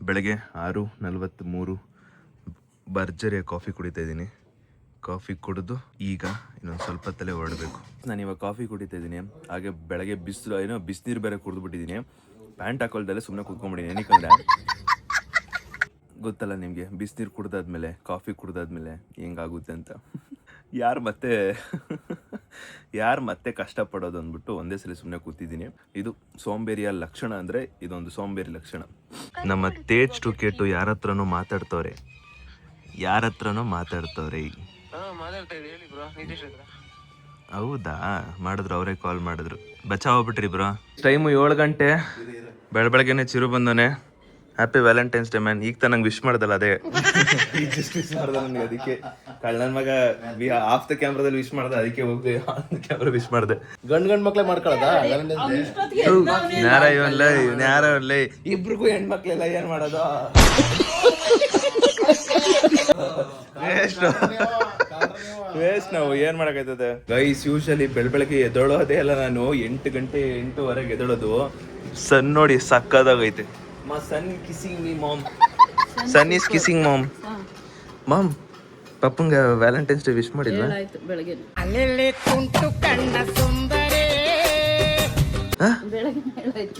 ಬೆಳಗ್ಗೆ 6:43 ಭರ್ಜರಿಯ ಕಾಫಿ ಕುಡಿತಾ ಇದ್ದೀನಿ. ಕಾಫಿ ಕುಡಿದು ಈಗ ಇನ್ನೊಂದು ಸ್ವಲ್ಪ ಹೊತ್ತಲ್ಲೇ ಹೊರಡಬೇಕು. ನಾನು ಇವಾಗ ಕಾಫಿ ಕುಡಿತಾ ಇದ್ದೀನಿ. ಹಾಗೆ ಬೆಳಗ್ಗೆ ಬಿಸಿನೀರು ಬೇರೆ ಕುಡಿದ್ಬಿಟ್ಟಿದ್ದೀನಿ. ಪ್ಯಾಂಟ್ ಹಾಕೊಳ್ದಲ್ಲೇ ಸುಮ್ಮನೆ ಕೂತ್ಕೊಂಡ್ಬಿಟ್ಟಿದ್ದೀನಿ. ಏನಕ್ಕಂದ್ರೆ ಗೊತ್ತಲ್ಲ ನಿಮಗೆ, ಬಿಸಿನೀರು ಕುಡ್ದಾದ್ಮೇಲೆ ಕಾಫಿ ಕುಡ್ದಾದ್ಮೇಲೆ ಹೆಂಗಾಗುತ್ತೆ ಅಂತ. ಯಾರು ಮತ್ತೆ ಕಷ್ಟಪಡೋದು ಅಂದ್ಬಿಟ್ಟು ಒಂದೇ ಸಲ ಸುಮ್ಮನೆ ಕೂತಿದ್ದೀನಿ. ಇದು ಸೋಂಬೇರಿಯ ಲಕ್ಷಣ, ಅಂದರೆ ಇದೊಂದು ಸೋಂಬೇರಿ ಲಕ್ಷಣ. ನಮ್ಮ ತೇಜ್ ಟುಕೆಟು ಯಾರ ಹತ್ರನೂ ಮಾತಾಡ್ತವ್ರೆ. ಹೌದಾ, ಮಾಡಿದ್ರು, ಅವರೇ ಕಾಲ್ ಮಾಡಿದ್ರು. ಬಚಾವ್ಬಿಟ್ರಿ ಬ್ರೋ. ಟೈಮು 7 ಗಂಟೆ. ಬೆಳಗ್ಗೆನೆ ಚಿರು ಬಂದವನೆ. Happy Valentine's day man. ಈಗ ತಾನು ವಿಶ್ ಮಾಡ್ದಲ್ಲ, ಅದೇ ಜಸ್ಟ್ ವಿಶ್ ಮಾಡ್ದ ನನಗೆ. ಅದಕ್ಕೆ ನನ್ನ ಮಗ ಆಫ್ ದ ಕ್ಯಾಮ್ರಾದಲ್ಲಿ ವಿಶ್ ಮಾಡ್ದೆ, ಅದಕ್ಕೆ ಹೋಗಿ ಆನ್ ದ ಕ್ಯಾಮ್ರಾ ವಿಶ್ ಮಾಡಿದೆ. ಗಂಡ್ ಮಕ್ಳೆ ಮಾಡ್ಕೊಳ್ಳೋದ ನ್ಯಾರ ಇಬ್ರಿಗೂ ಹೆಣ್ಮಕ್ಳೆಲ್ಲ ಏನ್ ಮಾಡೋದು? ವೇಸ್ಟ್ ನಾವು ಏನ್ ಮಾಡಕೈತದೆ ಗೈಸ್. ಯೂಶಲಿ ಬೆಳಗ್ಗೆ ಎದಳೋದೇ ಅಲ್ಲ ನಾನು. 8 ಗಂಟೆ 8:15 ಎದಳೋದು. ಸನ್ ನೋಡಿ ಸಕ್ಕದಾಗೈತೆ. My son kissing me, mom. Son is kissing mom. Mom, ಪಪ್ಪಂಗೆ ವ್ಯಾಲೆಂಟೈನ್ಸ್ ಡೇ ವಿಶ್ ಮಾಡಿಲ್ಲ? ಬೆಳಗ್ಗೆ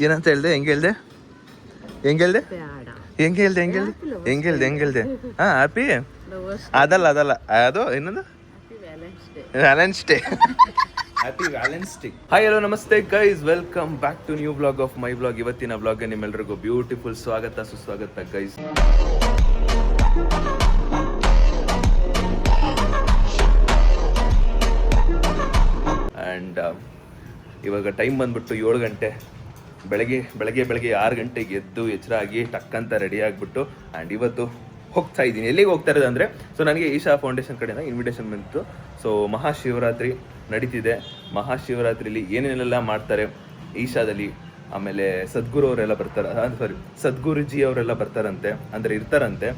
ಏನಂತ ಹೇಳ್ದೆ? ಹೆಂಗೆ ಹೇಳ್ದೆ? ಹಾ, ಹ್ಯಾಪಿ ಅದಲ್ಲ ಅದು ಇನ್ನೊಂದು Valentine's day. Happy Valentine's day. Hi, hello, namaste guys. Welcome back to new blog of my blog. ಇವತ್ತಿನ ಬ್ಲಾಗ್ಗೆ ನಿಮ್ಮೆಲ್ಲರಿಗೂ ಬ್ಯೂಟಿಫುಲ್ ಸ್ವಾಗತ, ಸುಸ್ವಾಗತ ಗೈಸ್. ಆ್ಯಂಡ್ ಇವಾಗ ಟೈಮ್ ಬಂದ್ಬಿಟ್ಟು 7 ಗಂಟೆ. ಬೆಳಗ್ಗೆ 6 ಗಂಟೆಗೆ ಎದ್ದು ಎಚ್ಚರ ಆಗಿ ಟಕ್ಕಂತ ರೆಡಿ ಆಗಿಬಿಟ್ಟು ಆ್ಯಂಡ್ ಇವತ್ತು ಹೋಗ್ತಾ ಇದ್ದೀನಿ. ಎಲ್ಲಿಗೆ ಹೋಗ್ತಾ ಇರೋದು ಅಂದರೆ, ಸೊ ನನಗೆ ಈಶಾ ಫೌಂಡೇಶನ್ ಕಡೆಯಿಂದ ಇನ್ವಿಟೇಷನ್ ಬಂತು. ಸೊ ಮಹಾಶಿವರಾತ್ರಿ ನಡೀತಿದೆ. ಮಹಾಶಿವರಾತ್ರಿಲಿ ಏನೇನೆಲ್ಲ ಮಾಡ್ತಾರೆ ಈಶಾದಲ್ಲಿ, ಆಮೇಲೆ ಸದ್ಗುರು ಅವರೆಲ್ಲ ಬರ್ತಾರೆ, ಸದ್ಗುರುಜಿ ಅವರೆಲ್ಲ ಬರ್ತಾರಂತೆ, ಅಂದರೆ ಇರ್ತಾರಂತೆ.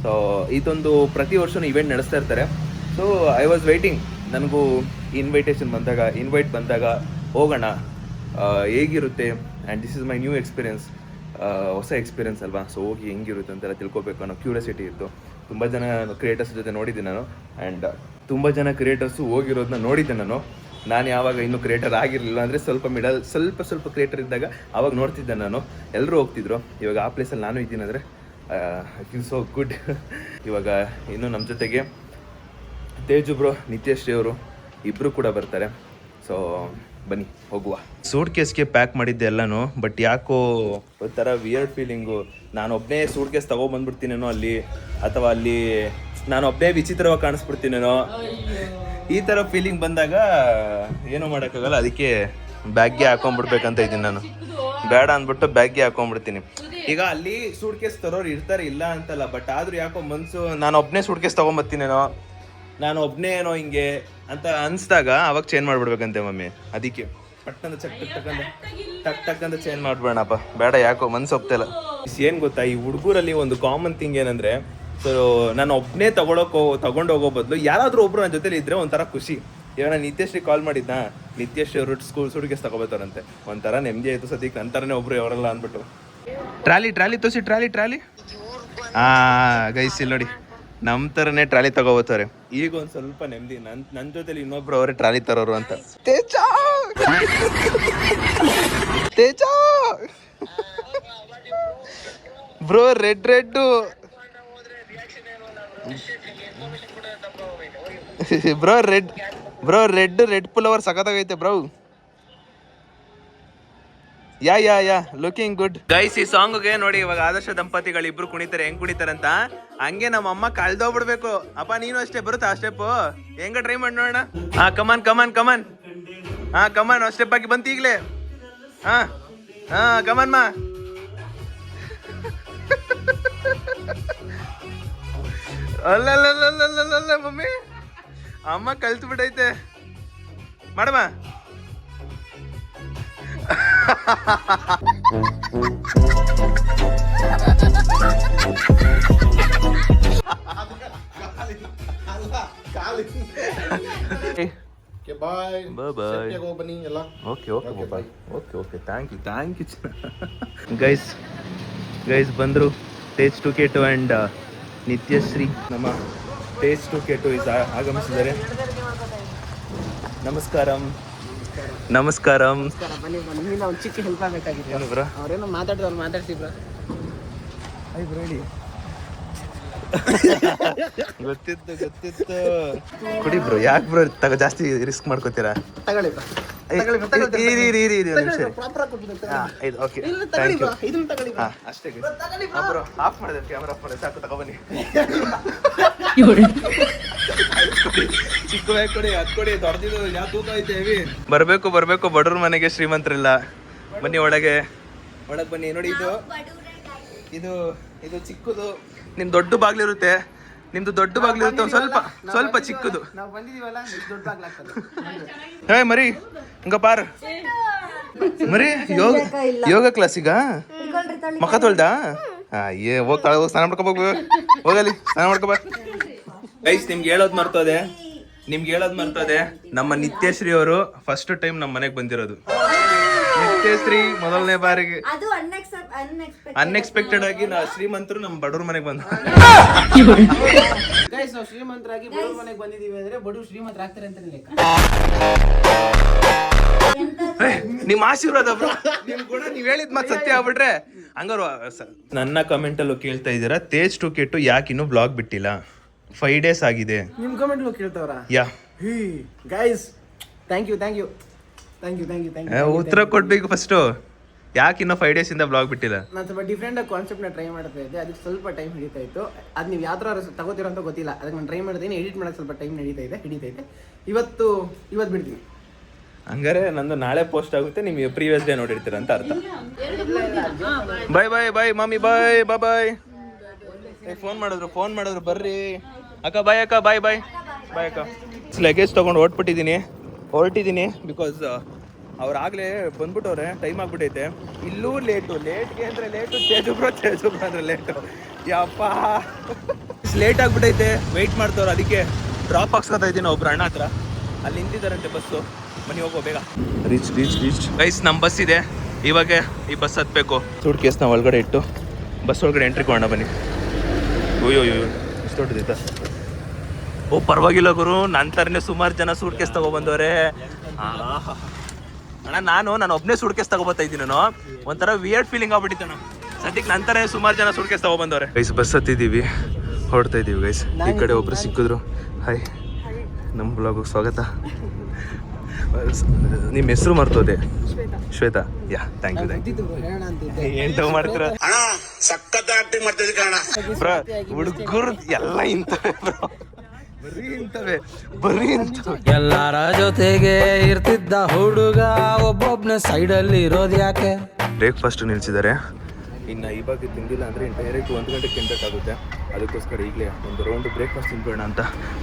ಸೊ ಇದೊಂದು ಪ್ರತಿ ವರ್ಷವೂ ಇವೆಂಟ್ ನಡೆಸ್ತಾ ಇರ್ತಾರೆ. So I was waiting. ನನಗೂ ಇನ್ವೈಟ್ ಬಂದಾಗ ಹೋಗೋಣ, ಹೇಗಿರುತ್ತೆ. And this is my new experience, ಹೊಸ ಎಕ್ಸ್ಪೀರಿಯನ್ಸ್ ಅಲ್ವಾ. ಸೊ ಹೋಗಿ ಹೆಂಗಿರುತ್ತೆ ಅಂತೆಲ್ಲ ತಿಳ್ಕೊಬೇಕು ಅನ್ನೋ ಕ್ಯೂರಿಯಾಸಿಟಿ ಇತ್ತು. ತುಂಬ ಜನ ಕ್ರಿಯೇಟರ್ಸ್ ಜೊತೆ ನೋಡಿದ್ದೆ ನಾನು. ಆ್ಯಂಡ್ ತುಂಬ ಜನ ಕ್ರಿಯೇಟರ್ಸು ಹೋಗಿರೋದನ್ನ ನೋಡಿದ್ದೆ ನಾನು ಯಾವಾಗ ಇನ್ನೂ ಕ್ರಿಯೇಟರ್ ಆಗಿರಲಿಲ್ಲ, ಅಂದರೆ ಸ್ವಲ್ಪ ಕ್ರಿಯೇಟರ್ ಇದ್ದಾಗ ಅವಾಗ ನೋಡ್ತಿದ್ದೆ ನಾನು. ಎಲ್ಲರೂ ಹೋಗ್ತಿದ್ರು. ಇವಾಗ ಆ ಪ್ಲೇಸಲ್ಲಿ ನಾನು ಇದ್ದೀನಿ ಅಂದರೆ ಐ ಫೀಲ್ ಸೋ ಗುಡ್. ಇವಾಗ ಇನ್ನು ನಮ್ಮ ಜೊತೆಗೆ ತೇಜು ಬ್ರೋ, ನಿತ್ಯಶ್ರೀ ಅವರು ಇಬ್ಬರು ಕೂಡ ಬರ್ತಾರೆ. ಸೊ ಬನ್ನಿ ಹೋಗುವ. ಸೂಟ್ ಕೇಸ್ಗೆ ಪ್ಯಾಕ್ ಮಾಡಿದ್ದೆ ಎಲ್ಲನೂ, ಬಟ್ ಯಾಕೋ ಒಂಥರ ವಿಯರ್ಡ್ ಫೀಲಿಂಗು. ನಾನು ಒಬ್ಬನೇ ಸೂಟ್ ಕೇಸ್ ತೊಗೊಬಂದ್ಬಿಡ್ತೀನೇನೋ ಅಲ್ಲಿ, ಅಥವಾ ಅಲ್ಲಿ ನಾನು ಒಬ್ಬನೇ ವಿಚಿತ್ರವಾಗಿ ಕಾಣಿಸ್ಬಿಡ್ತೀನೇನೋ, ಈ ಥರ ಫೀಲಿಂಗ್ ಬಂದಾಗ ಏನೂ ಮಾಡೋಕ್ಕಾಗಲ್ಲ. ಅದಕ್ಕೆ ಬ್ಯಾಗ್ಗೆ ಹಾಕೊಂಡ್ಬಿಡ್ಬೇಕಂತ ಇದ್ದೀನಿ ನಾನು. ಬೇಡ ಅಂದ್ಬಿಟ್ಟು ಬ್ಯಾಗ್ಗೆ ಹಾಕೊಂಡ್ಬಿಡ್ತೀನಿ. ಈಗ ಅಲ್ಲಿ ಸೂಟ್ ಕೇಸ್ ತರೋರು ಇರ್ತಾರೆ, ಇಲ್ಲ ಅಂತಲ್ಲ, ಬಟ್ ಆದರೂ ಯಾಕೋ ಮನಸ್ಸು ನಾನು ಒಬ್ಬನೇ ಸೂಟ್ ಕೇಸ್ ತೊಗೊಂಬರ್ತೀನೇನೋ, ನಾನು ಒಬ್ಬನೇ ಏನೋ ಹಿಂಗೆ ಅಂತ ಅನಿಸ್ದಾಗ ಅವಾಗ ಚೇಂಜ್ ಮಾಡಿಬಿಡ್ಬೇಕಂತೆ ಮಮ್ಮಿ. ಅದಕ್ಕೆ ಪಟ್ಟಂತ ಟಕ್ಕಂತ ಚೇಂಜ್ ಮಾಡ್ಬೇಡಪ್ಪ, ಬೇಡ, ಯಾಕೋ ಮನ್ಸು ಹೋಗ್ತಾಯಿಲ್ಲ. ಏನು ಗೊತ್ತಾ, ಈ ಹುಡುಗರಲ್ಲಿ ಒಂದು ಕಾಮನ್ ಥಿಂಗ್ ಏನಂದರೆ, ಸೊ ನಾನು ಒಬ್ಬನೇ ತಗೊಂಡು ಹೋಗೋ ಬದಲು ಯಾರಾದರೂ ಒಬ್ರು ನನ್ನ ಜೊತೆಲಿ ಇದ್ದರೆ ಒಂಥರ ಖುಷಿ. ಇವಾಗ ನಾನು ನಿತ್ಯಶ್ರೀ ಕಾಲ್ ಮಾಡಿದ್ದ, ನಿತ್ಯಶ್ರೀ ಅವರು ಸೂಟ್ಕೇಸ್ ತಗೋಬೋತಾರಂತೆ. ಒಂಥರ ನೆಮ್ಮದಿ ಆಯಿತು ಸದ್ಯಕ್ಕೆ. ನಂತರನೇ ಒಬ್ರು ಅವರೆಲ್ಲ ಅಂದ್ಬಿಟ್ಟು ಟ್ರಾಲಿ ತೋರಿಸಿ ಟ್ರಾಲಿ ಗೈಸ್ ಇಲ್ಲಿ ನೋಡಿ, ನಮ್ಮ ಥರನೇ ಟ್ರಾಲಿ ತಗೋಬೋತಾರೆ. ಈಗ ಒಂದು ಸ್ವಲ್ಪ ನೆಮ್ಮದಿ. ನನ್ನ ಜೊತೆಲಿ ಇನ್ನೊಬ್ರು ಅವರೇ ಟ್ರಾಲಿ ತರೋರು ಅಂತ. Teja bro, red bro, red pullover ಸಖತ್ತಾಗೈತೆ bro. Yeah looking good guys. ಈ ಸಾಂಗ್ಗೆ ನೋಡಿ, ಇವಾಗ ಆದರ್ಶ ದಂಪತಿಗಳು ಇಬ್ರು ಕುಣಿತಾರೆ. ಹೆಂಗ್ ಕುಣಿತಾರಂತ ಹಂಗೆ ನಮ್ಮ ಅಮ್ಮ ಕಳ್ದೋಗ್ಬಿಡ್ಬೇಕು. ಅಪ್ಪ ನೀನು ಅಷ್ಟೇ, ಬರುತ್ತಾ ಆ ಸ್ಟೆಪ್? ಹೆಂಗ ಟ್ರೈ ಮಾಡಿ ನೋಡೋಣ. ಹಾ, ಕಮಾನ್. ಹಾ, ಕಮಾನ್. ಸ್ಟೆಪ್ ಆಗಿ ಬಂತು ಈಗಲೇ. ಹಾ, ಕಮಾನ್ ಮಾ. ಅಲ್ಲ ಮಮ್ಮಿ, ಅಮ್ಮ ಕಲ್ತು ಬಿಟ್ಟೈತೆ. ಮಾಡಮ್ಮ. ಬಾಯ್ ಬಾಯ್. ಬನ್ನಿ ಎಲ್ಲ. Okay thank you guys. Guys ಬಂದರು ತೇಜ್ 2K2 ಆ್ಯಂಡ್ ನಿತ್ಯಶ್ರೀ. ನಮ್ಮ ತೇಜ್ 2K2 ಆಗಮಿಸಿದ್ದಾರೆ. ನಮಸ್ಕಾರಂ. ನಮಸ್ಕಾರಂ. ಬನ್ನಿ ನಿಮ್ಮಿಂದ ಒಂದು ಚಿಕ್ಕ ಹೆಲ್ಪ್ ಆಗಬೇಕಾಗಿತ್ತು. ಏನು ಬ್ರೋ? ಅವ್ರೇನೋ ಮಾತಾಡಿದವ್ರು ಮಾತಾಡ್ಸಿ ಬ್ರೋ. ಐ ಬ್ರೋ ಹೇಳಿ. ಗೊತ್ತಿತ್ತು ಕುಡಿ ಬ್ರೋ. ಯಾಕೆ ಬ್ರೋ ಜಾಸ್ತಿ ರಿಸ್ಕ್ ಮಾಡ್ಕೋತೀರಾ? ತಗೊಳ್ಳಿ ಬ್ರೋ. ಓಕೆ ಅಷ್ಟೇ ಬ್ರೋ. ಆಫ್ ಮಾಡಿದೆ, ಕ್ಯಾಮ್ರಾ ಆಫ್ ಮಾಡಿದೆ, ಸಾಕು ತಗೊಬನ್ನಿ. ಚಿಕ್ಕ ಬ್ಯಾಗ್ ಕೊಡಿ, ಅದು ಕೊಡಿ, ದೊಡ್ಡದಿದ್ದು ಯಾವ ತೂಕ ಐತೆ ಹೆವಿ. ಬರ್ಬೇಕು ಬಡವ್ರ ಮನೆಗೆ ಶ್ರೀಮಂತರಿಲ್ಲ. ಬನ್ನಿ ಒಳಗೆ ಬನ್ನಿ. ನೋಡಿ ಇದು ಚಿಕ್ಕದು. ನಿಮ್ ದೊಡ್ಡ ಬಾಗ್ಲಿರುತ್ತೆ, ನಿಮ್ದು ದೊಡ್ಡ ಬಾಗ್ಲಿರುತ್ತೆ, ಸ್ವಲ್ಪ ಚಿಕ್ಕದು. ನಾವು ಬಂದಿದೀವಲ್ಲ ದೊಡ್ಡ ಬಾಗ್ಲಾಗ್ತದೆ. ಹೇ ಮರಿ ಹಂಗ ಪಾರ್ ಮರಿ. ಯೋಗ ಕ್ಲಾಸಿಗ ಮಕ್ಕ ತೊಳ್ದ? ಹೋಗಿ ಸ್ನಾನ ಮಾಡ್ಕೋಬೇಕು. ಹೋಗಲಿ ಸ್ನಾನ ಮಾಡ್ಕೋಬ. ಗೈಸ್ ನಿಮ್ಗೆ ಹೇಳೋದು ಮರ್ತೋದೆ, ನಮ್ಮ ನಿತ್ಯಶ್ರೀ ಅವರು ಫಸ್ಟ್ ಟೈಮ್ ನಮ್ಮ ಮನೆಗೆ ಬಂದಿರೋದು. ನಿತ್ಯಶ್ರೀ ಮೊದಲನೇ ಬಾರಿಗೆ ಅನ್ಎಕ್ಸ್ಪೆಕ್ಟೆಡ್ ಆಗಿ ಶ್ರೀಮಂತರು ನಮ್ಮ ಬಡವ್ರ ಮನೆಗೆ ಬಂದ. ಗೈಸ್ ನಾವು ಶ್ರೀಮಂತರಾಗಿ ಬಡವ್ರ ಮನೆಗೆ ಬಂದಿದೀವಿ ಅಂದ್ರೆ ಬಡವ್ರು ಶ್ರೀಮಂತರಾಗ್ತಾರೆ ಅಂತ ಲೆಕ್ಕ. ನಿಮ್ ಆಶೀರ್ವಾದ ಬ್ರೋ. ನಿಮ್ ಗುಣ ನೀವ್ ಹೇಳಿದ್ ಮಾತು ಸತ್ಯ ಆಗ್ಬಿಟ್ರೆ ಹಂಗಾರು. ನನ್ನ ಕಮೆಂಟ್ ಅಲ್ಲೂ ಕೇಳ್ತಾ ಇದ್ದೀರಾ ತೇಜ್ 2K2 ಯಾಕೆ ಇನ್ನೂ ಬ್ಲಾಗ್ ಬಿಟ್ಟಿಲ್ಲ? 5 days ಆಗಿದೆ. ನಿಮ್ ಕಮೆಂಟ್ ಕೇಳ್ತಾವ್ರ? ಯಾ ಗೈಸ್ ಥ್ಯಾಂಕ್ ಯು ಉತ್ತರ ಕೊಡ್ಬೇಕು ಫಸ್ಟ್. ಯಾಕೆ ಇನ್ನೂ 5 days ಇಂದ ಬ್ಲಾಗ್ ಬಿಟ್ಟಿಲ್ಲ? ನಾನು ಸ್ವಲ್ಪ ಡಿಫ್ರೆಂಟ್ ಆಗಿ ಕಾನ್ಸೆಪ್ಟ್ ನ ಟ್ರೈ ಮಾಡ್ತಾ ಇದ್ದೆ, ಅದಕ್ಕೆ ಸ್ವಲ್ಪ ಟೈಮ್ ಹಿಡಿತಾ ಇತ್ತು. ಅದು ನೀವು ಯಾವ ಥರ ತಗೋತೀರೋ ಅಂತ ಗೊತ್ತಿಲ್ಲ, ಅದಕ್ಕೆ ನಾನು ಟ್ರೈ ಮಾಡಿದ್ದೀನಿ. ಎಡಿಟ್ ಮಾಡಕ್ಕೆ ಸ್ವಲ್ಪ ಟೈಮ್ ಹಿಡಿತೈತೆ. ಇವತ್ತು ಬಿಡ್ತೀನಿ. ಹಂಗಾರೆ ನಂದು ನಾಳೆ ಪೋಸ್ಟ್ ಆಗುತ್ತೆ, ನೀವು ಪ್ರೀವಿಯಸ್ ಡೇ ನೋಡಿರ್ತೀರ ಅಂತ ಅರ್ಥ. ಬಾಯ್ ಮಾಮಿ, ಬಾಯ್. ಫೋನ್ ಮಾಡಿದ್ರು ಬರ್ರಿ ಅಕ್ಕ. ಬಾಯ್ ಅಕ್ಕ. ಬಾಯ್ ಅಕ್ಕ. ಲಗೇಜ್ ತೊಗೊಂಡು ಹೊರಟಿದ್ದೀನಿ ಬಿಕಾಸ್ ಅವ್ರಾಗಲೇ ಬಂದ್ಬಿಟ್ಟವ್ರೆ, ಟೈಮ್ ಆಗ್ಬಿಟ್ಟೈತೆ. ಇಲ್ಲೂ ಲೇಟ್ಗೆ ಅಂದರೆ ಲೇಟು, ತೇಜು ಬ್ರೋ ಅಂದರೆ ಲೇಟು. ಯಪ್ಪ ಲೇಟ್ ಆಗ್ಬಿಟ್ಟೈತೆ, ವೆಯ್ಟ್ ಮಾಡ್ತವ್ರು. ಅದಕ್ಕೆ ಡ್ರಾಪ್ ಹಾಕ್ಸ್ಕೊತಾ ಇದ್ದೀನಿ ಒಬ್ರು ಅಣ್ಣ ಹತ್ರ. ಅಲ್ಲಿ ನಿಂತಿದ್ದಾರಂತೆ ಬಸ್ಸು. ಮನೆ ಹೋಗೋ ಬೇಗ. ರೀಚ್ ಗೈಸ್ ನಮ್ಮ ಬಸ್ ಇದೆ, ಇವಾಗ ಈ ಬಸ್ ಹತ್ಬೇಕು. ಸೂಟ್ ಕೇಸ್ನ ಒಳಗಡೆ ಇಟ್ಟು ಬಸ್ ಒಳಗಡೆ ಎಂಟ್ರಿ ಕೊಡೋಣ ಬನ್ನಿ. ಅಯ್ಯೋ ಇಷ್ಟು ದೊಡ್ಡದಿತ್ತ. ಓ ಪರವಾಗಿಲ್ಲ ಗುರು, ನನ್ನ ಥರನೇ ಸುಮಾರು ಜನ ಸೂಟ್ ಕೇಸ್ ತಗೊಬಂದವ್ರೆ. ಅಣ್ಣ ನಾನು ಒಬ್ಬನೇ ಸೂಟ್ ಕೇಸ್ ತಗೊಬತ್ತಾ ಇದ್ದೀನಿ. ನಾನು ಒಂಥರ ವಿಯರ್ಡ್ ಫೀಲಿಂಗ್ ಆಗ್ಬಿಟ್ಟಿತ್ತು ಅಣ್ಣ. ಸದ್ಯಕ್ಕೆ ನನ್ನ ಥರ ಸುಮಾರು ಜನ ಸೂಟ್ ಕೇಸ್ ತಗೊಬಂದವ್ರೆ. ಗೈಸ್ ಬಸ್ ಹತ್ತಿದ್ದೀವಿ, ಹೊರಡ್ತಾ ಇದ್ದೀವಿ ಗೈಸ್. ಈ ಕಡೆ ಒಬ್ರು ಸಿಕ್ಕಿದ್ರು. ಹಾಯ್, ನಮ್ಮ ಬ್ಲಾಗಿಗೆ ಸ್ವಾಗತ. ನಿಮ್ಮ ಹೆಸರು ಮರ್ತೋದೆ? ಶ್ವೇತಾ. Yeah thank you. ಏನ್ ತಗೋ ಮಾಡ್ತೀರಾ ಬ್ರೋ? ಹುಡುಗರು ಎಲ್ಲ ಇಂಥವೆ ಬ್ರೋ, ಬರೀ ಇಂಥವೆ. ಎಲ್ಲರ ಜೊತೆಗೆ ಇರ್ತಿದ್ದ ಹುಡುಗ ಒಬ್ಬೊಬ್ನ ಸೈಡಲ್ಲಿ ಇರೋದು ಯಾಕೆ? ಬ್ರೇಕ್ಫಾಸ್ಟ್ ನಿಲ್ಸಿದ್ದಾರೆ. ಇನ್ನು ಇವಾಗ ತಿಂದಿಲ್ಲ ಅಂದರೆ ಡೈರೆಕ್ಟ್ 1 ಗಂಟೆಗೆ ತಿನ್ಬೇಕಾಗುತ್ತೆ. ಅದಕ್ಕೋಸ್ಕರ ಈಗಲೇ ಒಂದು ರೌಂಡ್ ಬ್ರೇಕ್ಫಾಸ್ಟ್ ತಿನ್ಕೊಳ್ಳೋಣ ಅಂತ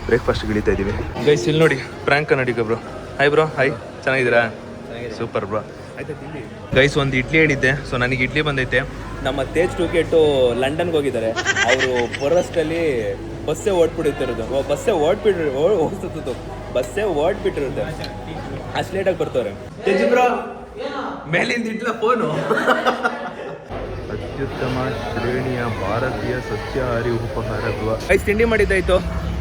ಬ್ರೇಕ್ಫಾಸ್ಟ್ಗೆ ಇಳಿತಾ ಇದ್ದೀವಿ. ಗೈಸ್ ಇಲ್ಲಿ ನೋಡಿ, ಪ್ರ್ಯಾಂಕ್ ಕನ್ನಡಿಗ ಬ್ರೋ. Hi bro. ಹಾಯ್, ಚೆನ್ನಾಗಿದ್ದೀರಾ? Super bro. ಆಯ್ತಾ ತಿಂಡಿ? ಗೈಸ್ ಒಂದು ಇಡ್ಲಿ ಹೇಳಿದ್ದೆ, ಸೊ ನನಗೆ ಇಡ್ಲಿ ಬಂದೈತೆ. ನಮ್ಮ ತೇಜ್ 2K2 ಲಂಡನ್ಗೆ ಹೋಗಿದ್ದಾರೆ. ಅವರು ಫಾರೆಸ್ಟಲ್ಲಿ ಬಸ್ಸೇ ಓಡ್ಬಿಟ್ಟಿರೋದು. ಬಸ್ಸೇ ಓಡ್ಬಿಟ್ಟಿರುತ್ತೆ. ಅಷ್ಟು ಲೇಟಾಗಿ ಬರ್ತವ್ರೆ. ತೇಜ್ ಬ್ರೋ ಮೇಲಿಂದ ಇಡ್ಲ ಫೋನು. ಅತ್ಯುತ್ತಮ ಶ್ರೇಣಿಯ ಭಾರತೀಯ ಸಸ್ಯಾಹಾರಿ ಉಪಹಾರ ಗೃಹ. ಗೈಸ್ ತಿಂಡಿ ಮಾಡಿದ್ದಾಯ್ತು,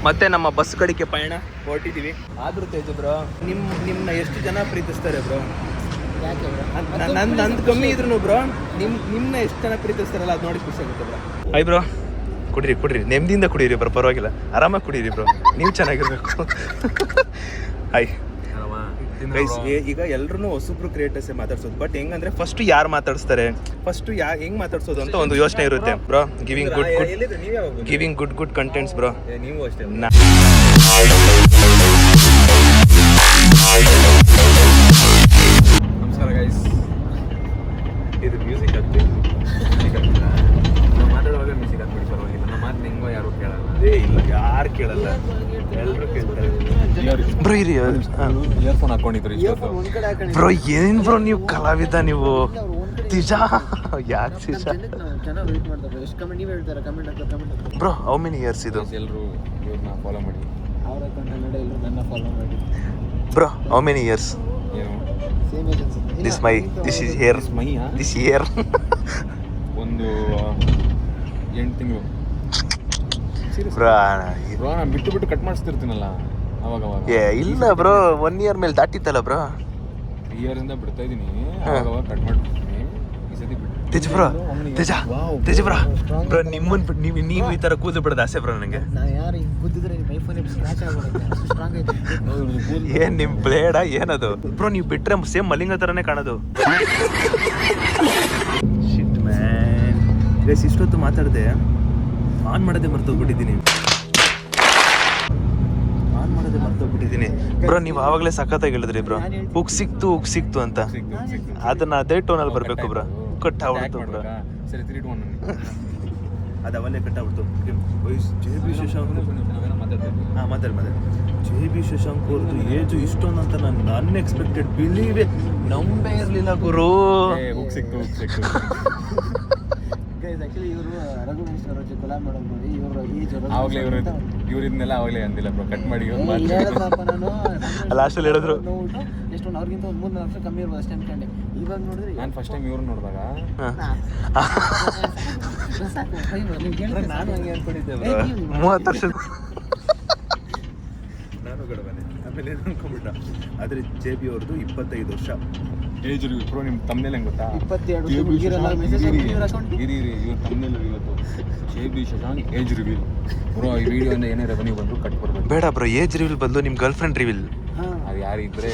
ಮತ್ತೆ ನಮ್ಮ ಬಸ್ ಕಡೆಗೆ ಪಯಣ ಹೊರಟಿದ್ದೀವಿ. ಆದ್ರೂ ತೇಜ್ ಬ್ರೋ ನಿಮ್ಮನ್ನ ಎಷ್ಟು ಜನ ಪ್ರೀತಿಸ್ತಾರೆ ಬ್ರೋ? ನಂದು ಕಮ್ಮಿ ಇದ್ರು ಬ್ರೋ ನಿಮ್ಮನ್ನ ಎಷ್ಟು ಜನ ಪ್ರೀತಿಸ್ತಾರಲ್ಲ, ಅದು ನೋಡಿ ಖುಷಿ ಆಗುತ್ತೆ ಬ್ರೋ. Hi bro. ಕುಡೀರಿ ನೆಮ್ಮದಿಯಿಂದ ಕುಡೀರಿ ಬ್ರೋ, ಪರವಾಗಿಲ್ಲ, ಆರಾಮಾಗಿ ಕುಡೀರಿ ಬ್ರೋ, ನೀವು ಚೆನ್ನಾಗಿರ್ಬೇಕು. ಹಾಯ್ ಗೈಸ್, ಈಗ ಎಲ್ಲರೂ ಹೊಸಬ್ರು ಕ್ರಿಯೇಟರ್ಸೇ ಮಾತಾಡ್ಸೋದು. ಬಟ್ ಹೆಂಗಂದ್ರೆ ಫಸ್ಟ್ ಯಾರು ಮಾತಾಡಿಸ್ತಾರೆ, ಹೆಂಗ್ ಮಾತಾಡ್ಸೋದು ಅಂತ ಒಂದು ಯೋಚನೆ ಇರುತ್ತೆ bro. Giving good contents bro. ನೀವು ಅಷ್ಟೇ. ನಮಸ್ಕಾರ ಗೈಸ್. ಇದು ಮ್ಯೂಸಿಕ್ ಆಗ್ತಿಲ್ಲ, ಮಾತಾಡುವಾಗ ಮ್ಯೂಸಿಕ್ ಹಾಕ್ಬಿಡಿ, ಪರವಾಗಿಲ್ಲ. ನಮ್ಮ ಮಾತು ಹೆಂಗೋ ಯಾರು ಕೇಳಲ್ಲ. ಇಲ್ಲ, ಯಾರು ಕೇಳಲ್ಲ, ಎಲ್ಲರೂ ಕೇಳ್ತಾರೆ ಬ್ರೋ. ಇರಿ, ಇಯರ್ಫೋನ್ ಹಾಕೊಂಡಿದ್ರು ಬ್ರೋ. ಏನ್ ಬ್ರೋ ನೀವು ಕಲಾವಿದ ನೀವು? ನಿಜ? ಯಾಕೆ ನಿಜ ಬ್ರೋ? ಹೌ ಮೆನಿ ಇಯರ್ಸ್ ಇದು? ಎಲ್ಲರೂ ಇವ್ರನ್ನ ಫಾಲೋ ಮಾಡಿ, ಅವರ ಅಕೌಂಟ್ ನೋಡಿ, ಎಲ್ಲರೂ ನನ್ನ ಫಾಲೋ ಮಾಡಿ bro. How many years? This is hair. ಒಂದು ಒಂದು 8 ತಿಂಗಳು. ಬ್ರೋ ಬ್ರೋ ನಾನು ಬಿಟ್ಟು ಕಟ್ ಮಾಡಿಸ್ತಿರ್ತೀನಲ್ಲ ಅವಾಗ ಇಲ್ಲ ಬ್ರೋ 1 year ಮೇಲೆ ದಾಟಿತ್ತಲ್ಲ ಬ್ರೋ. 3 years ಬಿಡ್ತಾ ಇದ್ದೀನಿ, ಅವಾಗ ಕಟ್ ಮಾಡ್ಬಿಡ್ತೀನಿ. ಈ ಸತಿ ಬಿಟ್ಟು ತೇಜ್ ಬ್ರೋ ಬ್ರೋ ನಿಮ್ಮನ್ನ ನೀವು ಈ ತರ ಕೂದಲು ಬಿಡೋದು ಆಸೆ ಬ್ರೋ ನನಗೆ. ನಾನು ಯಾರು ಹಿಂಗೆ ಗುದ್ದಿದ್ರೆ ಐಫೋನ್ ಸ್ಕ್ರಾಚ್ ಆಗ್ಬಿಡುತ್ತೆ, ಅಷ್ಟು ಸ್ಟ್ರಾಂಗ್ ಐತೆ. ಏನ್ ನಿಮ್ ಬ್ಲೇಡ ಏನದು ಬ್ರೋ? ನೀವು ಬಿಟ್ರೆ ಸೇಮ್ ಮಲಿಂಗ ತರನೇ ಕಾಣೋದು. ಶಿಟ್ ಮ್ಯಾನ್, ಗೈಸ್ ಇಷ್ಟೊತ್ತು ಮಾತಾಡಿದೆ, ಆನ್ ಮಾಡೋದೇ ಮರ್ತೋಗ್ಬಿಟ್ಟಿದ್ದೀನಿ ಬ್ರೋ. ನೀವು ಆವಾಗಲೇ ಸಖತ್ತಾಗಿ ಹೇಳಿದ್ರಿ ಬ್ರೋ, ಉಗ್ ಸಿಕ್ತು ಅಂತ. ಅದನ್ನ ಅದೇ ಟೋನಲ್ಲಿ ಬರ್ಬೇಕು ಬ್ರೋ. ಕಟ್ ಆಗ್ಬಿಡ್ತು ಬ್ರೋ. ಸರಿ 3 to 1 ಅದು ಅವಲ್ಲೇ ಕಟ್ ಆಗ್ಬಿಡ್ತು. JB ಶಶಾಂಕ್ ಮಾತಾಡಿ JB ಶಶಾಂಕ್ ಅವ್ರದ್ದು ಏಜು ಇಷ್ಟೊಂದು ಅಂತ ನಾನು ಅನ್ಎಕ್ಸ್ಪೆಕ್ಟೆಡ್, ಬಿಲೀವೇ ನಂಬೇ ಇರಲಿಲ್ಲ ಗುರು. ಹೋಗಿ ಸಿಕ್ತು ಆಕ್ಚುಲಿ ಇವರು ರಘುವಂಶ್ ಅವ್ರ ಜೊತೆ ಕೊಲಾಬ್ ಮಾಡೋದು ನೋಡಿ, ಇವರು ಏಜ್ ಆವಾಗಲೇ ಇವ್ರು ಇದನ್ನೆಲ್ಲ ಆವಾಗಲೇ ಅಂದಿಲ್ಲ ಬ್ರೋ, ಕಟ್ ಮಾಡಿ ನಾನು ಲಾಸ್ಟಲ್ಲಿ ಹೇಳಿದ್ರು ನೋಡ್ಬಿಟ್ಟು ಎಷ್ಟು ಅವ್ರಿಗಿಂತ ಒಂದು 3-4 ವರ್ಷ ಕಮ್ಮಿ ಇರ್ಬೋದು ಅಷ್ಟೇ ಅನ್ಕೊಂಡೆ. ಇವಾಗ ನೋಡಿದ್ರೆ ನಾನು ಫಸ್ಟ್ ಟೈಮ್ ಇವ್ರನ್ನ ನೋಡಿದಾಗ ನಾನು ಹಂಗೆ ಅನ್ಕೊಂಡಿದ್ದೆ 30 ವರ್ಷ ನಾನು ಗಡವನೆ. ಆಮೇಲೆ ಏನು ಅನ್ಕೊಂಡ್ಬಿಟ್ಟ, ಆದರೆ JB ಅವ್ರದ್ದು 25 ವರ್ಷ ಏಜ್ ರಿವ್ಯೂ. ಬ್ರೋ ನಿಮ್ಮ ತಮ್ಮನೇಲಿ ಹೆಂಗೆ ಗೊತ್ತಾ? 22 ಹುಡುಗಿರಲ್ಲ ಮೆಸೇಜ್ ಇರಿ ಇವ್ರ ತಮ್ಮನೇಲಿ ಇವತ್ತು JB Shashank age review. Bro ಈ ವಿಡಿಯೋಯಿಂದ ಏನೇ ರೆವೆನ್ಯೂ ಬಂದರೂ ಕಟ್ ಕೊಡ್ಬೇಕು. ಬೇಡ ಬ್ರೋ, ಏಜ್ ರಿವೀಲ್ ಬದಲು ನಿಮ್ಮ ಗರ್ಲ್ ಫ್ರೆಂಡ್ ರಿವೀಲ್. ಅದು ಯಾರು ಇದ್ದರೆ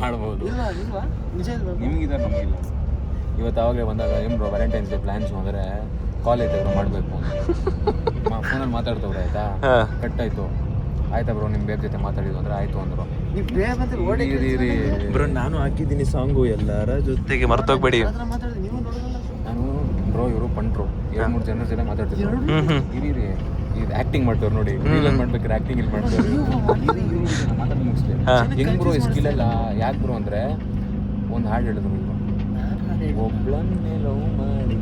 ಮಾಡ್ಬೋದು. ಇಲ್ವಾ ನಿಜ ಇಲ್ವಾ? ನಿಮಗಿದ್ದಾರೆ, ನಮಗಿಲ್ಲ. ಇವತ್ತು ಆವಾಗಲೇ ಬಂದಾಗ ಏನು ಬ್ರೋ ವ್ಯಾಲೆಂಟೈನ್ಸ್ ಡೇ ಪ್ಲ್ಯಾನ್ಸು ಅಂದರೆ ಕಾಲ್ ಐತೆ ಬ್ರೋ ಮಾಡಬೇಕು ಫೋನಲ್ಲಿ ಮಾತಾಡ್ತವ್ರೆ. ಆಯಿತಾ, ಕಟ್ಟಾಯಿತು. ಆಯ್ತಾ ಬ್ರೋ ನಿಮ್ಮ ಬೇಬ್ ಜೊತೆ ಮಾತಾಡಿದ್ದು ಅಂದರೆ ಆಯಿತು ಅಂದರು. ನೀವು ಬೇಗ ಬಂದ್ರೆ ಓಡಿ ಇರಿ ಬ್ರೋ ನಾನು ಹಾಕಿದ್ದೀನಿ ಸಾಂಗು ಎಲ್ಲರ ಜೊತೆಗೆ, ಮರ್ತೋಗ್ಬೇಡಿ. ನೀವು ನೋಡೋದಲ್ಲ. ನಾನು ಬ್ರೋ ಇವರು ಪಂಟ್ರು 2-3 ಜನರ ಜೊತೆ ಮಾತಾಡ್ತಿದ್ರು. ಇರಿ ಇದು ಆ್ಯಕ್ಟಿಂಗ್ ಮಾಡ್ತವ್ರು ನೋಡಿ, ರೀಲಲ್ಲಿ ಮಾಡ್ಬೇಕಾದ್ರೆ ಆ್ಯಕ್ಟಿಂಗ್ ಇಲ್ಲಿ ಮಾಡ್ತಾರೆ. ಮಾತಾಡಿ ಮುಗಿಸ್ಲಿ. ಹೆಂಗೆ ಬ್ರೋ ಸ್ಕಿಲ್ ಎಲ್ಲ ಯಾಕೆ ಬ್ರೋ ಅಂದರೆ ಒಂದು ಹಾಡು ಹೇಳಿದ್ರು ಇವರು, ಒಬ್ಳನ್ನೇ ಲವ್ ಮಾಡಿ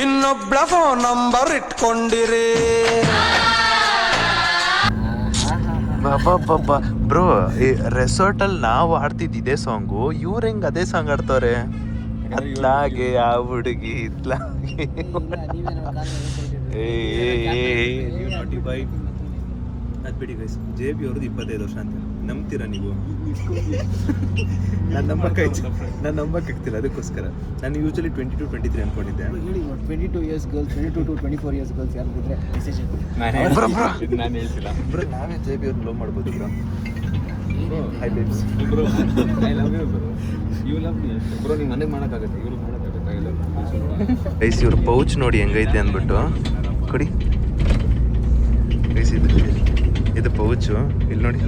ಇನ್ನೊಬ್ಳ ಫೋನ್ ನಂಬರ್ ಇಟ್ಕೊಂಡಿರಿ. ಬ್ರೋ ಈ ರೆಸಾರ್ಟಲ್ಲಿ ನಾವು ಆಡ್ತಿದ್ದು ಇದೇ ಸಾಂಗು, ಇವ್ರು ಹೆಂಗೆ ಅದೇ ಸಾಂಗ್ ಆಡ್ತವ್ರೆ? ಅತ್ಲಾಗೆ ಆ ಹುಡುಗಿ ಇತ್ಲಾಗೆ. ಅದು ಬಿಡಿ ಗೈಸ್, JB ಅವ್ರದ್ದು 25 ವರ್ಷ ಅಂತ ನಂಬ್ತೀರಾ ನೀವು? ನಾನು ನಂಬಕ್ಕಾಗ್ತಿಲ್ಲ, ಅದಕ್ಕೋಸ್ಕರ ನಾನು ಯೂಶಲಿ 22-23 ಅನ್ಕೊಂಡಿದ್ದೆ. ಹೇಳಿ 22 years girls, 22 to 24 years girls ಯಾರು ಇದ್ರೆ ಮೆಸೇಜ್ ನಾನು ಹೇಳ್ತಿಲ್ಲ ಬ್ರೋ. ನಾವೇ JB ಅವ್ರನ್ನ ಲವ್ ಮಾಡ್ಬೋದು bro. Hi babes bro, I love you bro, you love me bro. ನೀವು ನನಗೆ ಮಾಡೋಕ್ಕಾಗತ್ತೆ, ಇವ್ರಿಗೆ ಮಾಡೋಕ್ಕಾಗತ್ತೆ. ಐ ಲವ್ ಗೈಸ್ ಇವ್ರ ಪೌಚ್ ನೋಡಿ ಹೆಂಗೈತೆ ಅಂದ್ಬಿಟ್ಟು ಕೊಡಿ ಗೈಸ್. ಇದು ಪೌಚು ಇಲ್ಲಿ ನೋಡಿ,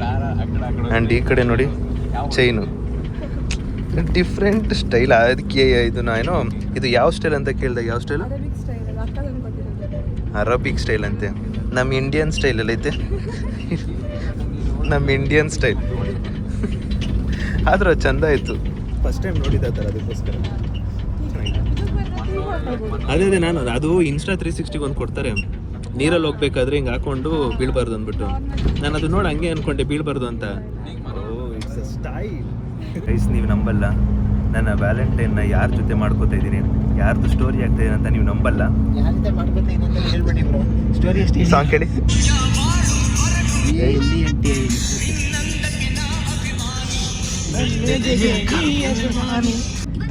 ಆ್ಯಂಡ್ ಈ ಕಡೆ ನೋಡಿ ಚೈನು, ಡಿಫ್ರೆಂಟ್ ಸ್ಟೈಲ್. ಅದಕ್ಕೆ ಇದು ಏನೋ ಇದು ಯಾವ ಸ್ಟೈಲ್ ಅಂತ ಕೇಳಿದಾಗ ಯಾವ ಸ್ಟೈಲು? ಅರಬಿಕ್ ಸ್ಟೈಲ್ ಅಂತೆ. ನಮ್ಮ ಇಂಡಿಯನ್ ಸ್ಟೈಲಲ್ಲಿ ಐತೆ, ನಮ್ಮ ಇಂಡಿಯನ್ ಸ್ಟೈಲ್. ಆದ್ರೆ ಚಂದ ಆಯಿತು, ಫಸ್ಟ್ ಟೈಮ್ ನೋಡಿದ ಥರ, ಅದಕ್ಕೋಸ್ಕರ ಅದೇ ನಾನು ಅದು ಇನ್ಸ್ಟಾ 360 ಒಂದು ಕೊಡ್ತಾರೆ, ನೀರಲ್ಲಿ ಹೋಗ್ಬೇಕಾದ್ರೆ ಹಿಂಗೆ ಹಾಕೊಂಡು ಬೀಳ್ಬಾರ್ದು ಅಂದ್ಬಿಟ್ಟು. ನಾನು ಅದು ನೋಡಿ ಹಂಗೆ ಅನ್ಕೊಂಡೆ ಬೀಳ್ಬಾರ್ದು ಅಂತ. It's a style. ಗೈಸ್ ನೀವು ನಂಬಲ್ಲ, ನನ್ನ ವ್ಯಾಲೆಂಟೈನ್ನ ಯಾರ ಜೊತೆ ಮಾಡ್ಕೋತಾ ಇದ್ದೀನಿ, ಯಾರ್ದು ಸ್ಟೋರಿ ಆಗ್ತಾ ಇದೆ ಅಂತ ನೀವು ನಂಬಲ್ಲ. ಯಾರಂತೆ ಮಾಡ್ಕೊತೀನಿ ಅಂತ ಹೇಳ್ಬೇಡಿ ಬ್ರೋ, ಸ್ಟೋರಿ ಅಷ್ಟೇ. ಸಾಂಗ್ ಕೇಳಿ.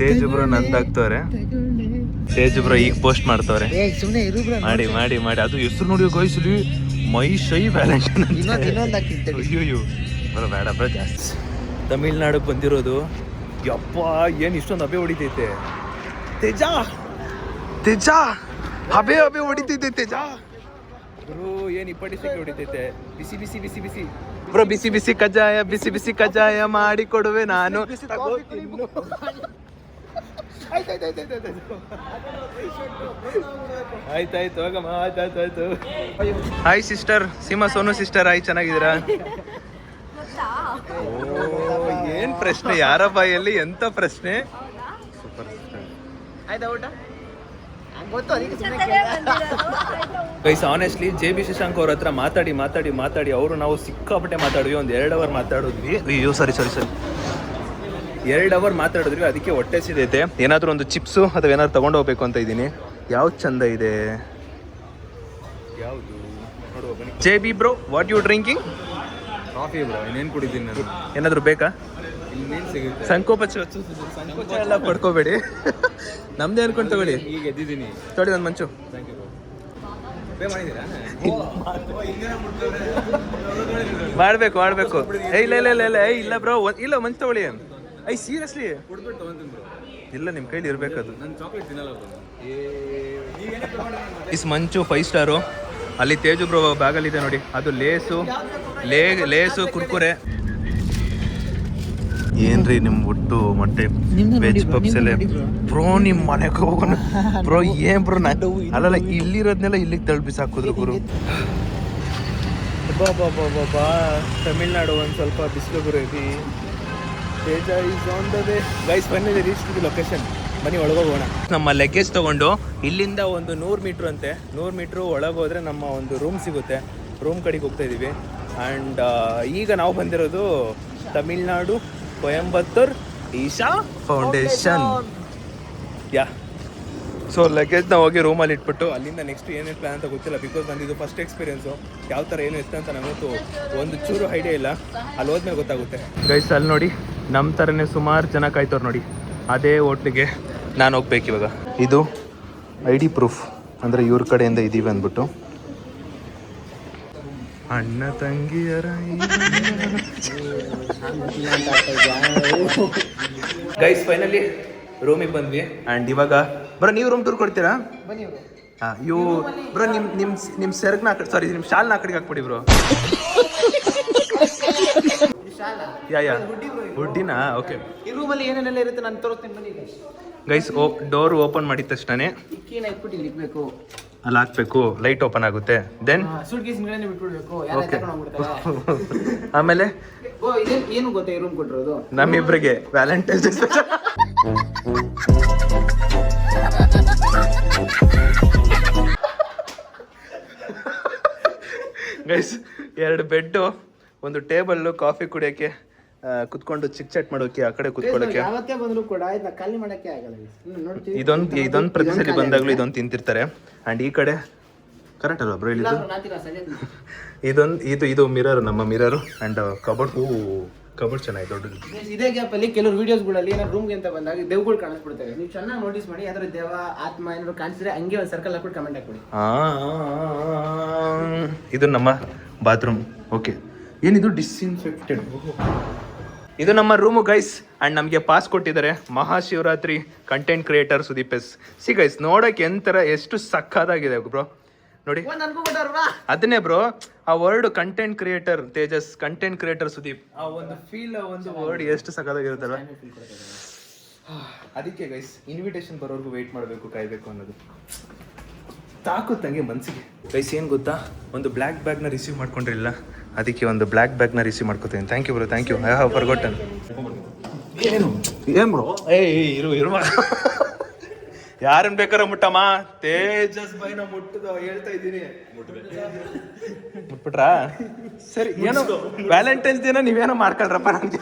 ತೇಜ್ ಬ್ರೋ ನಂದಾಗ್ತವ್ರೆ, ತೇಜ್ ಬ್ರೋ ಈಗ ಪೋಸ್ಟ್ ಮಾಡ್ತವ್ರೆ. ಸುಮ್ಮನೆ ಇರು ಬ್ರೋ, ಮಾಡಿ ಅದು ಹೆಸರು ನೋಡಿ ಗೋಯಿಸಲಿ ಮೈ ಶೈ ವ್ಯಾಲೆಂಟೈನ್. ಇನ್ನೊಂದು ಹಾಕ್ತೀನಿ. ಅಯ್ಯೋ ಬರೋ ಬೇಡ ಬ್ರೋ ಜಾಸ್ತಿ. ತಮಿಳ್ನಾಡಿಗೆ ಬಂದಿರೋದು, ಯಪ್ಪ ಏನು ಇಷ್ಟೊಂದು ಹಬೆ ಹೊಡಿತೈತೆ. ತೇಜ ಹಬೆ ಹೊಡಿತೈತೆ ತೇಜ ಬ್ರೋ. ಏನು ಇಪ್ಪಡಿ ಸಿಕ್ಕಿ ಹೊಡಿತೈತೆ. ಬಿಸಿ ಬ್ರೋ, ಬಿಸಿ ಕಜ್ಜಾಯ ಮಾಡಿ ಕೊಡುವೆ ನಾನು. ಆಯ್ತಾಯ್ತು ಹೋಗಮ್ಮ, ಆಯ್ತಾಯ್ತು. Hi sister Seema, Sonu sister, hi, ಚೆನ್ನಾಗಿದ್ದೀರಾ? ಓ ಏನ್ ಪ್ರಶ್ನೆ, ಯಾರ ಬಾಯಲ್ಲಿ ಎಂತ ಪ್ರಶ್ನೆ. ಸೂಪರ್ ಆಯ್ತಾ ಊಟ? ಗೊತ್ತು ಅದಕ್ಕೆ ಗೈಸ್ ಆನೆಸ್ಟ್ಲಿ JB ಶಶಾಂಕ್ ಅವ್ರ ಹತ್ರ ಮಾತಾಡಿ ಅವರು ನಾವು ಸಿಕ್ಕಾಪಟ್ಟೆ ಮಾತಾಡಿದ್ವಿ, ಒಂದು 2 ಅವರ್ ಮಾತಾಡಿದ್ವಿ. ಅಯ್ಯೋ ಸಾರಿ 2 ಅವರ್ ಮಾತಾಡಿದ್ವಿ, ಅದಕ್ಕೆ ಹೊಟ್ಟೆ ಸಿದೈತೆ. ಏನಾದರೂ ಒಂದು ಚಿಪ್ಸು ಅಥವಾ ಏನಾದ್ರು ತೊಗೊಂಡು ಹೋಗ್ಬೇಕು ಅಂತ ಇದ್ದೀನಿ. ಯಾವ್ದು ಚಂದ ಇದೆ, ಯಾವುದು ನೋಡುವ ಬನ್ನಿ. JB bro, what you drinking? Coffee bro, ಇನ್ನೇನು ಕುಡಿದ್ದೀನಿ ನಾನು. ಏನಾದರೂ ಬೇಕಾ? ಇನ್ನೇನು ಸಿಗುತ್ತೆ? ಸಂಕೋಚ ಎಲ್ಲ ಪಡ್ಕೋಬೇಡಿ, ನಮ್ದೇ ಅನ್ಕೊಂಡು ತಗೊಳ್ಳಿ. ಈಗ ಎದ್ದಿದ್ದೀನಿ. ತೊಳಿ ಒಂದು ಮಂಚು. Thank you bro. ಪೇ ಮಾಡಿದ್ದೀರಾ? ಮಾಡಬೇಕು. ಇಲ್ಲ ಇಲ್ಲ ಬ್ರೋ, ಇಲ್ಲ ಮಂಚು ತಗೊಳ್ಳಿ. ಸೀರಿಯಸ್ಲಿ ಕೊಡ್ಬಿಟ್ಟು ತೊಗೊಂತೀನಿ ಬ್ರೋ. ಇಲ್ಲ, ನಿಮ್ಮ ಕೈಲಿ ಇರಬೇಕದು. ನಾನು ಚಾಕ್ಲೇಟ್ ತಿನ್ನಲ್ಲ ಬ್ರೋ. Is ಮಂಚು 5 star. ಅಲ್ಲಿ ತೇಜು ಬ್ರೋ ಬ್ಯಾಗಲ್ಲಿದೆ ನೋಡಿ, ಅದು ಲೇಸು ಕುರ್ಕುರೆ. ಏನ್ರಿ ನಿಮ್ ಒಟ್ಟು ಮೊಟ್ಟೆ ವೆಜ್ ಪಪ್ಸ್ ಎಲ್ಲ ಬ್ರೋ, ನಿಮ್ ಮನೆಗೆ ಹೋಗೋಣ ಬ್ರೋ. ಏನ್ ಬ್ರೋ, ಅಲ್ಲಲ್ಲ ಇಲ್ಲಿರೋದ್ನೆಲ್ಲ ಇಲ್ಲಿಗೆ ತಳ್ಬಿಸಿ ಹಾಕಿದ್ರು ಗುರು. ಬಾ ತಮಿಳ್ನಾಡು ಒಂದು ಸ್ವಲ್ಪ ಬಿಸಿಲು ಗುರು ಇದೆ. Teja is on the way guys. ಬನ್ನಿ, ರೀಚ್ ಟು ದಿ ಲೊಕೇಶನ್. ಬನ್ನಿ ಒಳಗೋಗೋಣ. ನಮ್ಮ ಲಗೇಜ್ ತೊಗೊಂಡು ಇಲ್ಲಿಂದ ಒಂದು 100 ಮೀಟ್ರ್ ಅಂತೆ, 100 ಮೀಟ್ರು ಒಳಗೋದ್ರೆ ನಮ್ಮ ಒಂದು ರೂಮ್ ಸಿಗುತ್ತೆ. ರೂಮ್ ಕಡೆಗೆ ಹೋಗ್ತಾ ಇದ್ದೀವಿ. ಆ್ಯಂಡ್ ಈಗ ನಾವು ಬಂದಿರೋದು Tamil Nadu, Coimbatore Isha foundation. Yeah, so ಲಗೇಜ್ನ ಹೋಗಿ ರೂಮಲ್ಲಿ ಇಟ್ಬಿಟ್ಟು ಅಲ್ಲಿಂದ ನೆಕ್ಸ್ಟ್ ಏನೇನು ಪ್ಲ್ಯಾನ್ ಅಂತ ಗೊತ್ತಿಲ್ಲ. ಬಿಕಾಸ್ ನಂದಿದು ಫಸ್ಟ್ ಎಕ್ಸ್ಪೀರಿಯನ್ಸು. ಯಾವ ಥರ ಏನು ಇತ್ತು ಅಂತ ನನಗಂತೂ ಒಂದು ಚೂರು ಐಡಿಯಾ ಇಲ್ಲ. ಅಲ್ಲಿ ಹೋದ್ಮೇಲೆ ಗೊತ್ತಾಗುತ್ತೆ. ಗೈಸ್ ಅಲ್ಲಿ ನೋಡಿ, ನಮ್ಮ ಥರನೇ ಸುಮಾರು ಜನ ಕಾಯ್ತವ್ರು ನೋಡಿ. ಅದೇ ಹೋಟ್ಲಿಗೆ ನಾನು ಹೋಗ್ಬೇಕು ಇವಾಗ. ಇದು ID ಪ್ರೂಫ್, ಅಂದರೆ ಇವ್ರ ಕಡೆಯಿಂದ ಇದ್ದೀವಿ ಅಂದ್ಬಿಟ್ಟು. ಅಣ್ಣ ತಂಗಿಯರ ಗೈಸ್ ಫೈನಲಿ ರೂಮಿಗೆ ಬಂದ್ವಿ. ಆ್ಯಂಡ್ ಇವಾಗ ಬ್ರೋ ನೀವು ರೂಮ್ ಟೂರ್ ಕೊಡ್ತೀರಾ? ಬನ್ನಿ ಅವರು. ಹಾಂ, ಇವು ಬ್ರೋ ನಿಮ್ಮ ಸೆರಗ್ನ ಸಾರಿ ನಿಮ್ಮ ಶಾಲ್ನ ಆ ಕಡೆಗೆ ಹಾಕ್ಬಿಡಿ ಬ್ರೋ. ಯಾ ಹುಡ್ಡಿನಾ? ಓಕೆ. ಈ ರೂಮಲ್ಲಿ ಏನೇನೆಲ್ಲ ಇರುತ್ತೆ ನಾನು ತೋರಿಸ್ತೀನಿ ಬನ್ನಿ ಗೈಸ್. ಡೋರ್ ಓಪನ್ ಮಾಡಿದ ತಕ್ಷಣ ಕೀನ ಇಟ್ಬಿಟ್ಟು ಇಲ್ಲಿ ಇಟ್ಬೇಕು, ಅಲ್ಲಿ ಹಾಕ್ಬೇಕು, ಲೈಟ್ ಓಪನ್ ಆಗುತ್ತೆ. ದೆನ್ ಸೂಟ್ ಕೇಸ್ ಹಿಂಗಡೆ ಬಿಟ್ಬಿಡ್ಬೇಕು, ಯಾರು ತಗೊಂಡು ಹೋಗ್ಬಿಡ್ತಾರೆ. ಆಮೇಲೆ ಏನು ಗೊತ್ತಾ ಈ ರೂಮ್ ಕೊಟ್ಟಿರೋದು? ನಮ್ಮಿಬ್ರಿಗೆ Valentine's day special. Guys 2 bed, ಒಂದು ಟೇಬಲ್ಲು, ಕಾಫಿ ಕುಡಿಯೋಕ್ಕೆ, ಕುತ್ಕೊಂಡು ಚಿಕ್ ಚಾಟ್ ಮಾಡೋಕೆ, ಆ ಕಡೆ ಕುತ್ಕೊಳ್ಳೋಕೆ. ಯಾವತ್ತೇ ಬಂದ್ರು ಕೂಡ ಇದನ್ನ ಖಾಲಿ ಮಾಡಕ್ಕೆ ಆಗಲ್ಲ. ನೋಡ್ತೀವಿ, ಇದೊಂದು ಪ್ರತಿ ಸಲ ಬಂದಾಗಲೂ ಇದೊಂದು ತಿಂತಿರ್ತಾರೆ. ಆ್ಯಂಡ್ ಈ ಕಡೆ ಕರೆಕ್ಟ್ ಅಲ್ವಾ ಬ್ರೋ ಹೇಳಿದ್ದು? ಇದು ಮಿರರ್, ನಮ್ಮ ಮಿರರು. ಆ್ಯಂಡ್ ಕಬೋರ್ಡ್ ಚೆನ್ನಾಗಿದೆ, ದೊಡ್ಡದು. ಇದೇ ಗ್ಯಾಪಲ್ಲಿ ಕೆಲವು ವಿಡಿಯೋಸ್ಗಳಲ್ಲಿ ಏನಾದ್ರು ರೂಮ್ಗೆ ಅಂತ ಬಂದಾಗ ದೇವ್ಗಳು ಕಾಣಿಸ್ಬಿಡ್ತವೆ. ನೀವು ಚೆನ್ನಾಗಿ ನೋಟಿಸ್ ಮಾಡಿ, ಯಾವ್ದಾದ್ರು ದೇವ ಆತ್ಮ ಏನಾದ್ರು ಕಾಣಿಸಿದ್ರೆ ಹಂಗೆ ಒಂದು ಸರ್ಕಲ್ ಹಾಕ್ಬಿಟ್ಟು ಕಮೆಂಟ್ ಹಾಕ್ಬಿಡಿ. ಇದು ನಮ್ಮ ಬಾತ್ರೂಮ್. ಓಕೆ, ಏನಿದು ಡಿಸ್ಇನ್ಫೆಕ್ಟೆಡ್. ಇದು ನಮ್ಮ ರೂಮು ಗೈಸ್. ಆ್ಯಂಡ್ ನಮಗೆ ಪಾಸ್ ಕೊಟ್ಟಿದ್ದಾರೆ, Mahashivaratri content creator Sudeep S. C guys, ನೋಡೋಕೆ ಎಷ್ಟು ಸಕ್ಕದಾಗಿದೆ ಬ್ರೋ ನೋಡಿ. ಅದನ್ನೇ ಬ್ರೋ, ಆ word content creator Tejas, content creator Sudeep, ಆ ಒಂದು ಫೀಲ್, ಆ ಒಂದು ವರ್ಡ್ ಎಷ್ಟು ಸಕ್ಕದಾಗಿರುತ್ತಲ್ಲ. ಅದಕ್ಕೆ ಗೈಸ್ ಇನ್ವಿಟೇಷನ್ ಬರೋರ್ಗು ವೆಯ್ಟ್ ಮಾಡಬೇಕು, ಕಾಯಬೇಕು ಅನ್ನೋದು ತಾಕುತ್ತಂಗೆ ಮನಸ್ಸಿಗೆ. ಗೈಸ್ ಏನು ಗೊತ್ತಾ, ಒಂದು ಬ್ಲ್ಯಾಕ್ ಬ್ಯಾಗ್ನ ರಿಸೀವ್ ಮಾಡ್ಕೊಂಡಿರಲಿಲ್ಲ, ಅದಕ್ಕೆ ಒಂದು ಬ್ಲ್ಯಾಕ್ ಬ್ಯಾಗ್ನ ರಿಸೀವ್ ಮಾಡ್ಕೊತೀನಿ. Thank you bro, thank you. I have forgotten. ಏನು ಬ್ರೋ? ಇರು ಯಾರನ್ನ ಬೇಕಾದ್ರೆ ಮುಟ್ಟಮ್ಮ. ತೇಜಸ್ ಬೈನ ಮುಟ್ಟದ ಹೇಳ್ತಾ ಇದ್ದೀನಿ. ಮುಟ್ಬಿಟ್ರಾ? ಸರಿ, ಏನೋ ವ್ಯಾಲೆಂಟೈನ್ಸ್ ದಿನ ನೀವೇನೋ ಮಾಡ್ಕೊಳ್ರಪ್ಪ ನನಗೆ.